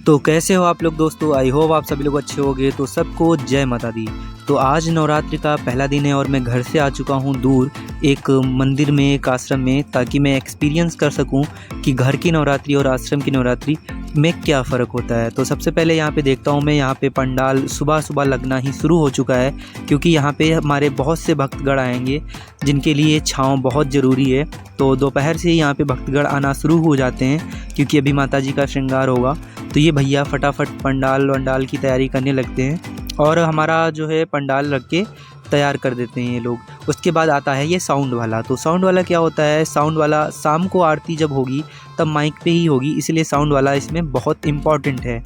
तो कैसे हो आप लोग दोस्तों। आई होप आप सभी लोग अच्छे होंगे। तो सबको जय माता दी। तो आज नवरात्रि का पहला दिन है और मैं घर से आ चुका हूँ दूर एक मंदिर में, एक आश्रम में, ताकि मैं एक्सपीरियंस कर सकूँ कि घर की नवरात्रि और आश्रम की नवरात्रि में क्या फ़र्क होता है। तो सबसे पहले यहाँ पे देखता हूँ मैं, यहाँ पे पंडाल सुबह सुबह लगना ही शुरू हो चुका है, क्योंकि यहाँ पे हमारे बहुत से भक्तगण आएंगे जिनके लिए छाँव बहुत ज़रूरी है। तो दोपहर से ही यहाँ पे भक्तगण आना शुरू हो जाते हैं, क्योंकि अभी माता जी का श्रृंगार होगा। तो ये भैया फटाफट पंडाल वंडाल की तैयारी करने लगते हैं और हमारा जो है पंडाल रख के तैयार कर देते हैं ये लोग। उसके बाद आता है ये साउंड वाला। तो साउंड वाला क्या होता है, साउंड वाला शाम को आरती जब होगी तब माइक पे ही होगी, इसलिए साउंड वाला इसमें बहुत इम्पॉर्टेंट है।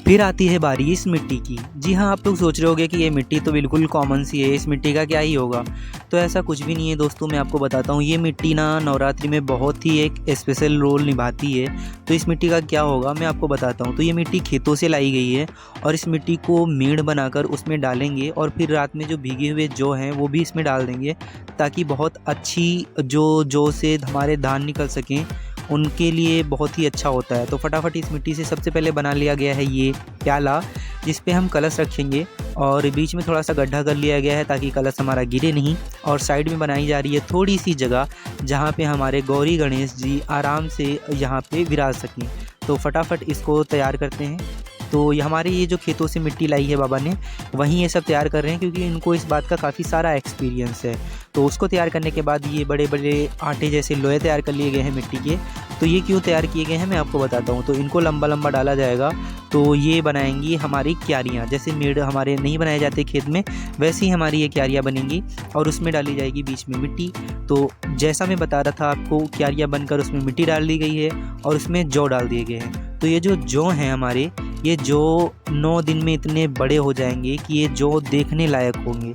फिर आती है बारी इस मिट्टी की। जी हाँ, आप लोग सोच रहे होंगे कि ये मिट्टी तो बिल्कुल कॉमन सी है, इस मिट्टी का क्या ही होगा। तो ऐसा कुछ भी नहीं है दोस्तों, मैं आपको बताता हूँ। ये मिट्टी ना नवरात्रि में बहुत ही एक स्पेशल रोल निभाती है। तो इस मिट्टी का क्या होगा मैं आपको बताता हूँ। तो ये मिट्टी खेतों से लाई गई है और इस मिट्टी को मेड़ बनाकर उसमें डालेंगे और फिर रात में जो भीगे हुए जौ हैं वो भी इसमें डाल देंगे, ताकि बहुत अच्छी जौ से हमारे धान निकल सकें, उनके लिए बहुत ही अच्छा होता है। तो फटाफट इस मिट्टी से सबसे पहले बना लिया गया है ये प्याला, जिस पे हम कलश रखेंगे, और बीच में थोड़ा सा गड्ढा कर लिया गया है ताकि कलश हमारा गिरे नहीं। और साइड में बनाई जा रही है थोड़ी सी जगह जहाँ पे हमारे गौरी गणेश जी आराम से यहाँ पे विराज सकें। तो फटाफट इसको तैयार करते हैं। तो ये हमारे ये जो खेतों से मिट्टी लाई है बाबा ने, वहीं ये सब तैयार कर रहे हैं, क्योंकि इनको इस बात का काफ़ी सारा एक्सपीरियंस है। तो उसको तैयार करने के बाद ये बड़े बड़े आटे जैसे लोहे तैयार कर लिए गए हैं मिट्टी के। तो ये क्यों तैयार किए गए हैं मैं आपको बताता हूँ। तो इनको लंबा लंबा डाला जाएगा, तो ये बनाएंगी हमारी क्यारियाँ। जैसे मेड़ हमारे नहीं बनाए जाते खेत में, वैसे ही हमारी ये क्यारियाँ बनेंगी और उसमें डाली जाएगी बीच में मिट्टी। तो जैसा मैं बता रहा था आपको, क्यारियाँ बनकर उसमें मिट्टी डाल दी गई है और उसमें जौ डाल दिए गए हैं। तो ये जो जौ हैं हमारे, ये जौ 9 दिन में इतने बड़े हो जाएंगे कि ये जौ देखने लायक होंगे।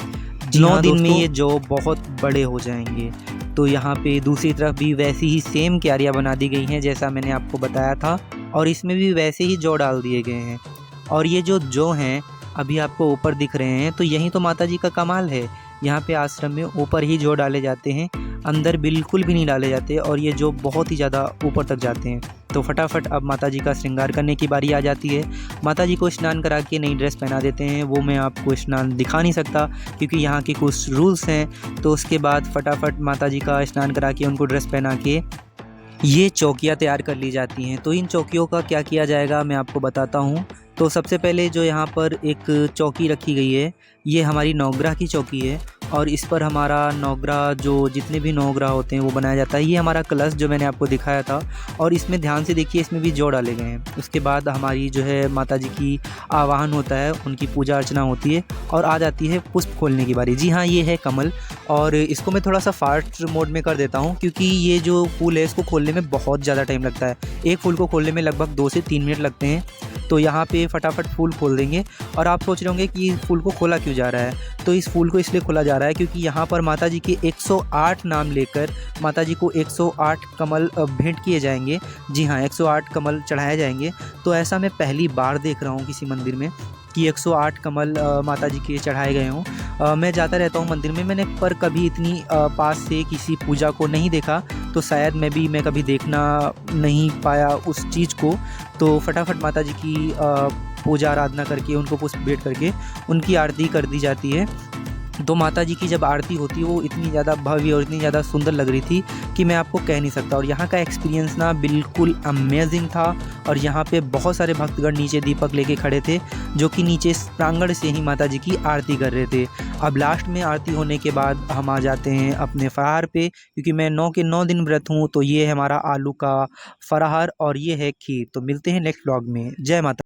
9 दिन में ये जौ बहुत बड़े हो जाएंगे। तो यहाँ पे दूसरी तरफ भी वैसी ही सेम क्यारियाँ बना दी गई हैं जैसा मैंने आपको बताया था, और इसमें भी वैसे ही जौ डाल दिए गए हैं। और ये जो जौ हैं अभी आपको ऊपर दिख रहे हैं, तो यही तो माता जी का कमाल है। यहाँ पे आश्रम में ऊपर ही जौ डाले जाते हैं, अंदर बिल्कुल भी नहीं डाले जाते, और ये जौ बहुत ही ज़्यादा ऊपर तक जाते हैं। तो फटाफट अब माता जी का श्रृंगार करने की बारी आ जाती है। माता जी को स्नान करा के नई ड्रेस पहना देते हैं। वो मैं आपको स्नान दिखा नहीं सकता क्योंकि यहाँ के कुछ रूल्स हैं। तो उसके बाद फटाफट माता जी का स्नान करा के उनको ड्रेस पहना के ये चौकियाँ तैयार कर ली जाती हैं। तो इन चौकियों का क्या किया जाएगा मैं आपको बताता हूँ। तो सबसे पहले जो यहाँ पर एक चौकी रखी गई है, ये हमारी नवग्रह की चौकी है, और इस पर हमारा नवग्रह जो जितने भी नवग्रह होते हैं वो बनाया जाता है। ये हमारा कलश जो मैंने आपको दिखाया था, और इसमें ध्यान से देखिए, इसमें भी जौ डाले गए हैं। उसके बाद हमारी जो है माता जी की आवाहन होता है, उनकी पूजा अर्चना होती है, और आ जाती है पुष्प खोलने की बारी। जी हाँ, ये है कमल, और इसको मैं थोड़ा सा फास्ट मोड में कर देता हूँ क्योंकि ये जो फूल है इसको खोलने में बहुत ज़्यादा टाइम लगता है। एक फूल को खोलने में लगभग 2 से 3 मिनट लगते हैं। तो यहाँ पे फटाफट फूल खोल देंगे। और आप सोच रहे होंगे कि फूल को खोला क्यों जा रहा है। तो इस फूल को इसलिए खोला जा रहा है क्योंकि यहाँ पर माता जी के 108 नाम लेकर माता जी को 108 कमल भेंट किए जाएंगे। जी हाँ, 108 कमल चढ़ाए जाएंगे। तो ऐसा मैं पहली बार देख रहा हूँ किसी मंदिर में कि 108 कमल माता जी के चढ़ाए गए हों। मैं जाता रहता हूँ मंदिर में, मैंने पर कभी इतनी पास से किसी पूजा को नहीं देखा। तो शायद मैं कभी देखना नहीं पाया उस चीज़ को। तो फटाफट माता जी की पूजा आराधना करके, उनको पुष्प भेंट करके उनकी आरती कर दी जाती है। तो माता जी की जब आरती होती है वो इतनी ज़्यादा भव्य और इतनी ज़्यादा सुंदर लग रही थी कि मैं आपको कह नहीं सकता। और यहाँ का एक्सपीरियंस ना बिल्कुल अमेजिंग था। और यहाँ पे बहुत सारे भक्तगण नीचे दीपक लेके खड़े थे, जो कि नीचे प्रांगण से ही माता जी की आरती कर रहे थे। अब लास्ट में आरती होने के बाद हम आ जाते हैं अपने फराहार पे, क्योंकि मैं 9 के 9 दिन व्रत हूँ। तो ये है हमारा आलू का फराहार और ये है खीर। तो मिलते हैं नेक्स्ट व्लॉग में। जय माता।